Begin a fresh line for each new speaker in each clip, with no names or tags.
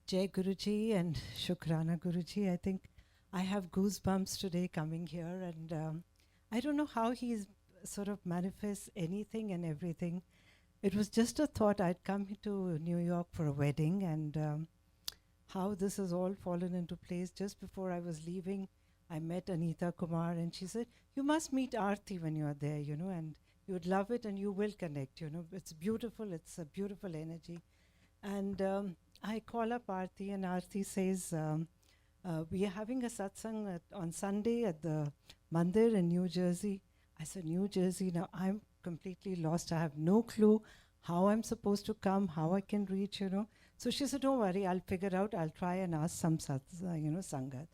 Jai Guruji and Shukrana Guruji. I think I have goosebumps today coming here, and I don't know how he's sort of manifests anything and everything. It was just a thought. I'd come to New York for a wedding, and how this has all fallen into place. Just before I was leaving, I met Anita Kumar, and she said, "You must meet Aarti when you are there, and you would love it, and you will connect. It's beautiful. It's a beautiful energy." And I call up Aarti, and Aarti says, "We are having a satsang on Sunday at the Mandir in New Jersey." I said, "New Jersey?" Now I'm completely lost. I have no clue how I'm supposed to come, how I can reach. So she said, "Don't worry, I'll figure out. I'll try and ask some Sangat."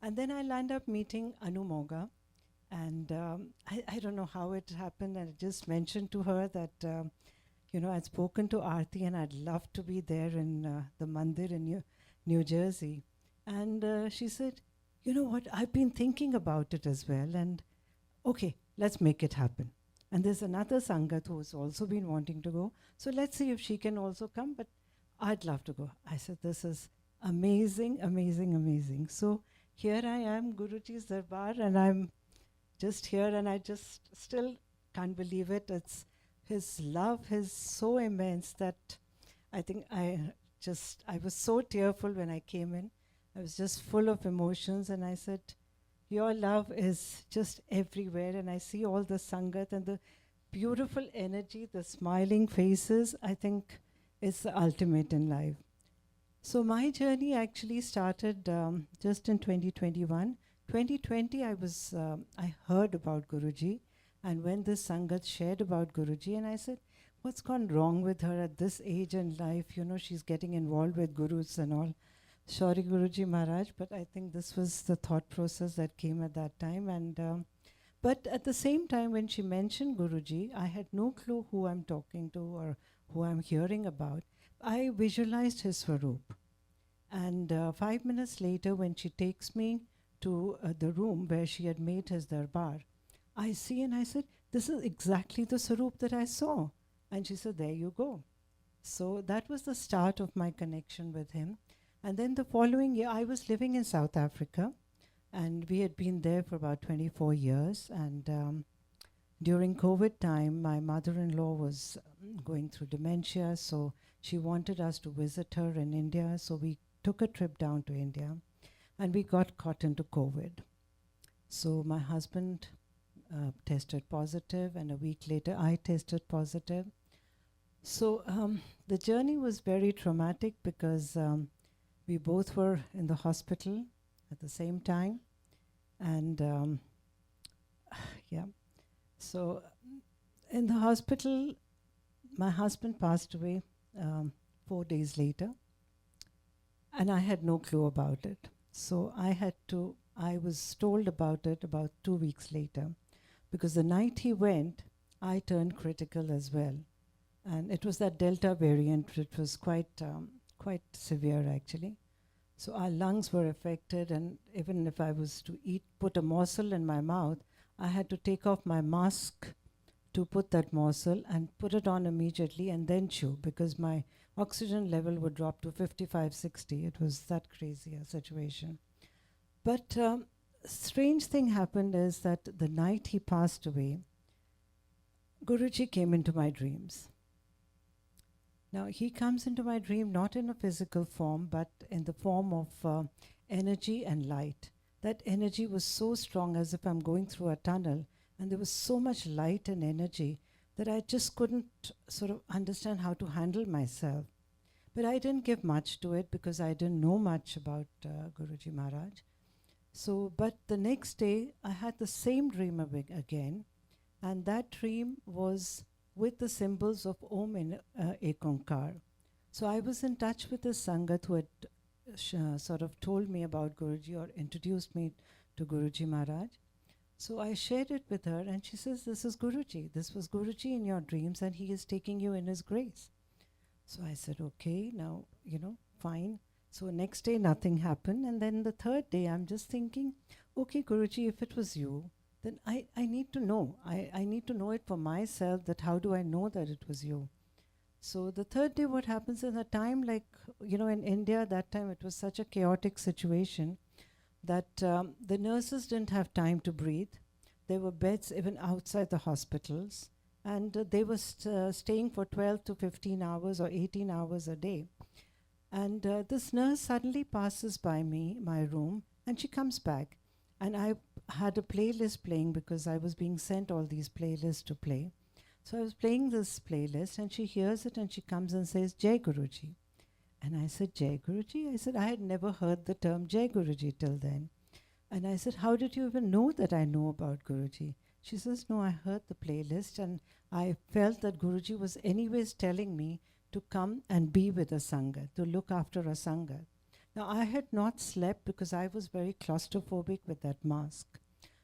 And then I'll end up meeting Anu Moga. And I don't know how it happened. And I just mentioned to her that I'd spoken to Aarti and I'd love to be there in the Mandir in New Jersey. And she said, "You know what? I've been thinking about it as well. And okay, let's make it happen." And there's another Sangat who's also been wanting to go. So let's see if she can also come. But I'd love to go. I said, "This is amazing, amazing, amazing." So here I am, Guruji's Darbar, and I'm just here and I just still can't believe it. It's his love is so immense that I think I was so tearful when I came in. I was just full of emotions and I said, "Your love is just everywhere." And I see all the Sangat and the beautiful energy, the smiling faces. I think it's the ultimate in life. So my journey actually started just in 2021. 2020, I heard about Guruji, and when this Sangat shared about Guruji, and I said, "What's gone wrong with her at this age in life? She's getting involved with gurus and all." Sorry, Guruji Maharaj, but I think this was the thought process that came at that time. And but at the same time, when she mentioned Guruji, I had no clue who I'm talking to or who I'm hearing about. I visualized his Swaroop. And 5 minutes later, when she takes me to the room where she had made his darbar, I see and I said, "This is exactly the Swaroop that I saw." And she said, "There you go." So that was the start of my connection with him. And then the following year, I was living in South Africa, and we had been there for about 24 years. And during COVID time, my mother-in-law was going through dementia, so she wanted us to visit her in India. So we took a trip down to India, and we got caught into COVID. So my husband tested positive, and a week later, I tested positive. So the journey was very traumatic because we both were in the hospital at the same time. And yeah, so in the hospital, my husband passed away 4 days later. And I had no clue about it. So I was told about it about 2 weeks later. Because the night he went, I turned critical as well. And it was that Delta variant, which was quite severe actually. So our lungs were affected, and even if I was to put a morsel in my mouth, I had to take off my mask to put that morsel and put it on immediately and then chew, because my oxygen level would drop to 55, 60. It was that crazy a situation. But strange thing happened is that the night he passed away, Guruji came into my dreams. Now, he comes into my dream not in a physical form, but in the form of energy and light. That energy was so strong, as if I'm going through a tunnel, and there was so much light and energy that I just couldn't sort of understand how to handle myself. But I didn't give much to it because I didn't know much about Guruji Maharaj. So, but the next day, I had the same dream again, and that dream was with the symbols of Om and Ekonkar. So I was in touch with a Sangat who had sort of told me about Guruji or introduced me to Guruji Maharaj. So I shared it with her, and she says, "This is Guruji. This was Guruji in your dreams, and he is taking you in his grace." So I said, "Okay, now, fine." So next day, nothing happened. And then the third day, I'm just thinking, "Okay, Guruji, if it was you, then I need to know. I need to know it for myself, that how do I know that it was you?" So the third day, what happens in the time, like, in India, that time it was such a chaotic situation that the nurses didn't have time to breathe. There were beds even outside the hospitals, and they were staying for 12 to 15 hours or 18 hours a day. And this nurse suddenly passes by me, my room, and she comes back. And I had a playlist playing because I was being sent all these playlists to play. So I was playing this playlist, and she hears it and she comes and says, Jai Guruji. And I said, Jai Guruji? I said, I had never heard the term Jai Guruji till then. And I said, how did you even know that I know about Guruji? She says, no, I heard the playlist and I felt that Guruji was anyways telling me to come and be with a Sangha, to look after a Sangha. Now, I had not slept because I was very claustrophobic with that mask.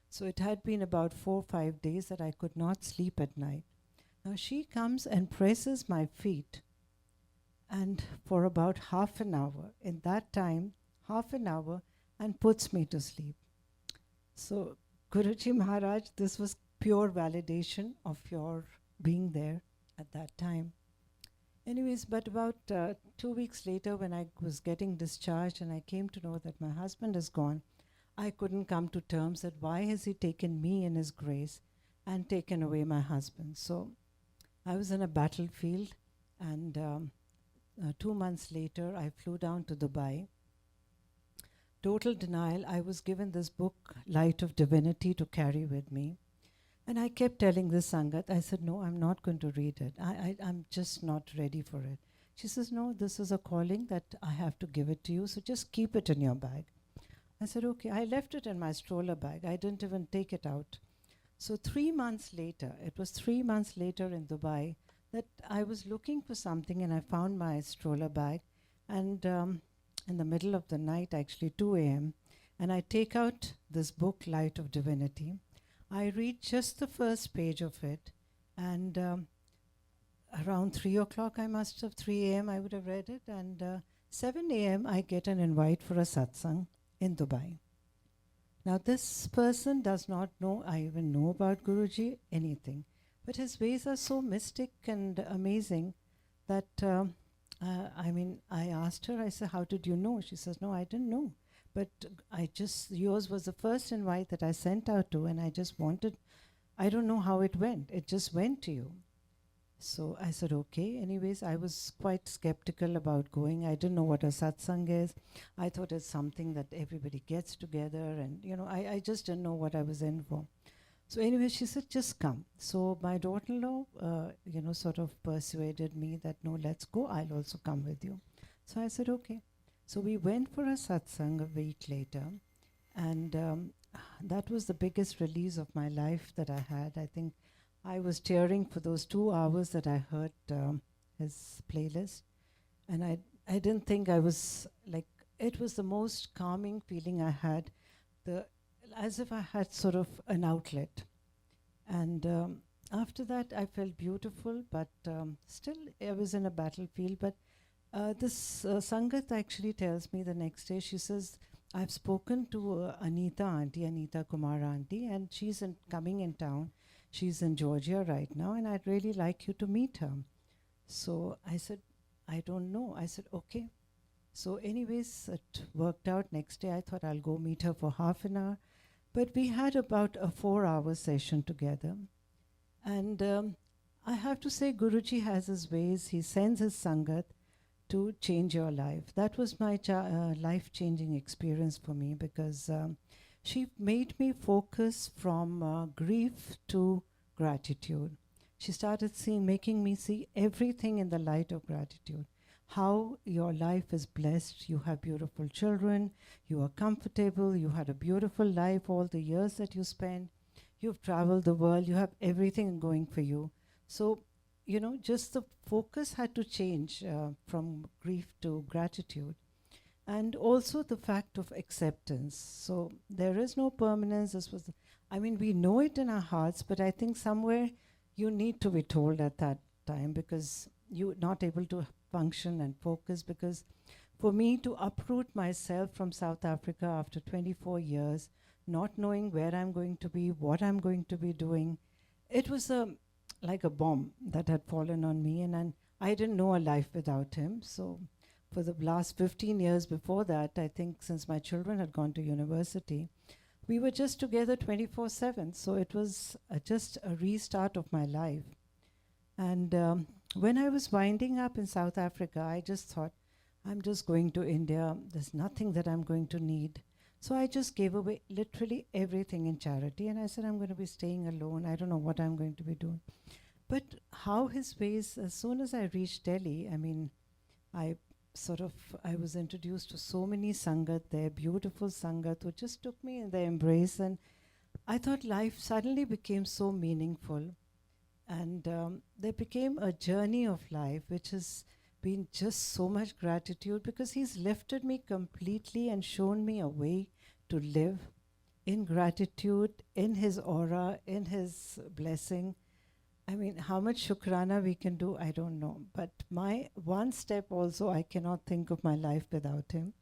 So it had been about 4 or 5 days that I could not sleep at night. Now, she comes and presses my feet, and for about half an hour, in that time, half an hour, and puts me to sleep. So, Guruji Maharaj, this was pure validation of your being there at that time. Anyways, but about 2 weeks later, when I was getting discharged and I came to know that my husband is gone, I couldn't come to terms that why has he taken me in his grace and taken away my husband. So I was in a battlefield, and 2 months later, I flew down to Dubai. Total denial. I was given this book, Light of Divinity, to carry with me. And I kept telling this Sangat, I said, no, I'm not going to read it. I'm just not ready for it. She says, no, this is a calling that I have to give it to you, so just keep it in your bag. I said, okay. I left it in my stroller bag. I didn't even take it out. So 3 months later, it was 3 months later in Dubai, that I was looking for something and I found my stroller bag. And in the middle of the night, actually 2 a.m., and I take out this book, Light of Divinity. I read just the first page of it, and around 3 o'clock, 3 a.m., I would have read it, and 7 a.m., I get an invite for a satsang in Dubai. Now, this person does not know, I even know about Guruji, anything. But his ways are so mystic and amazing that, I asked her, I said, how did you know? She says, no, I didn't know. But yours was the first invite that I sent out to, and I just wanted, I don't know how it went. It just went to you. So I said, okay. Anyways, I was quite skeptical about going. I didn't know what a satsang is. I thought it's something that everybody gets together, and, I just didn't know what I was in for. So anyway, she said, just come. So my daughter-in-law, sort of persuaded me that, no, let's go. I'll also come with you. So I said, okay. So we went for a satsang a week later, and that was the biggest release of my life that I had. I think I was tearing for those 2 hours that I heard his playlist, and I didn't think I was it was the most calming feeling I had, as if I had sort of an outlet. And after that, I felt beautiful, but still I was in a battlefield. But this Sangat actually tells me the next day, she says, I've spoken to Anita Kumar Aunty, and she's coming in town. She's in Georgia right now, and I'd really like you to meet her. So I said, I don't know. I said, okay. So anyways, it worked out. Next day, I thought I'll go meet her for half an hour. But we had about a 4-hour session together. And I have to say, Guruji has his ways. He sends his Sangat to change your life. That was my life-changing experience for me, because she made me focus from grief to gratitude. She started making me see everything in the light of gratitude. How your life is blessed. You have beautiful children. You are comfortable. You had a beautiful life all the years that you spent. You've traveled the world. You have everything going for you. So, just the focus had to change from grief to gratitude. And also the fact of acceptance. So there is no permanence. We know it in our hearts, but I think somewhere you need to be told at that time, because you're not able to function and focus. Because for me to uproot myself from South Africa after 24 years, not knowing where I'm going to be, what I'm going to be doing, it was like a bomb that had fallen on me, and I didn't know a life without him. So for the last 15 years before that, I think since my children had gone to university, we were just together 24/7. So it was just a restart of my life. And when I was winding up in South Africa, I just thought, I'm just going to India. There's nothing that I'm going to need. So I just gave away literally everything in charity. And I said, I'm going to be staying alone. I don't know what I'm going to be doing. But how his ways, as soon as I reached Delhi, I mean, I I was introduced to so many Sangat there, beautiful Sangat, who just took me in their embrace. And I thought life suddenly became so meaningful. And there became a journey of life, which has been just so much gratitude because he's lifted me completely and shown me a way to live in gratitude, in his aura, in his blessing. I mean, how much shukrana we can do, I don't know. But my one step also, I cannot think of my life without him.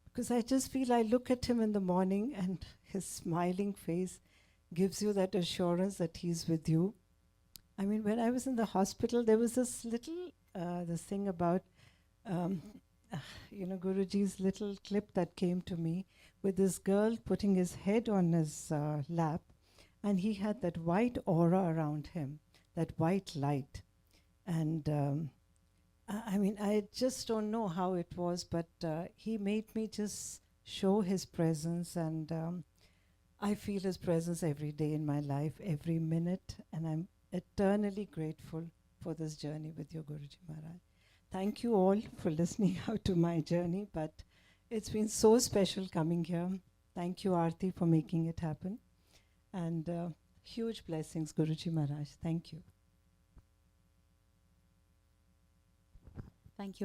Because I just feel I look at him in the morning and his smiling face gives you that assurance that he's with you. I mean, when I was in the hospital, there was this little, this thing about, um, Guruji's little clip that came to me with this girl putting his head on his lap, and he had that white aura around him, that white light. And I mean, I just don't know how it was, but he made me just show his presence, and I feel his presence every day in my life, every minute, and I'm eternally grateful for this journey with your Guruji Maharaj. Thank you all for listening out to my journey, but it's been so special coming here. Thank you, Aarti, for making it happen. And huge blessings, Guruji Maharaj. Thank you.
Thank you.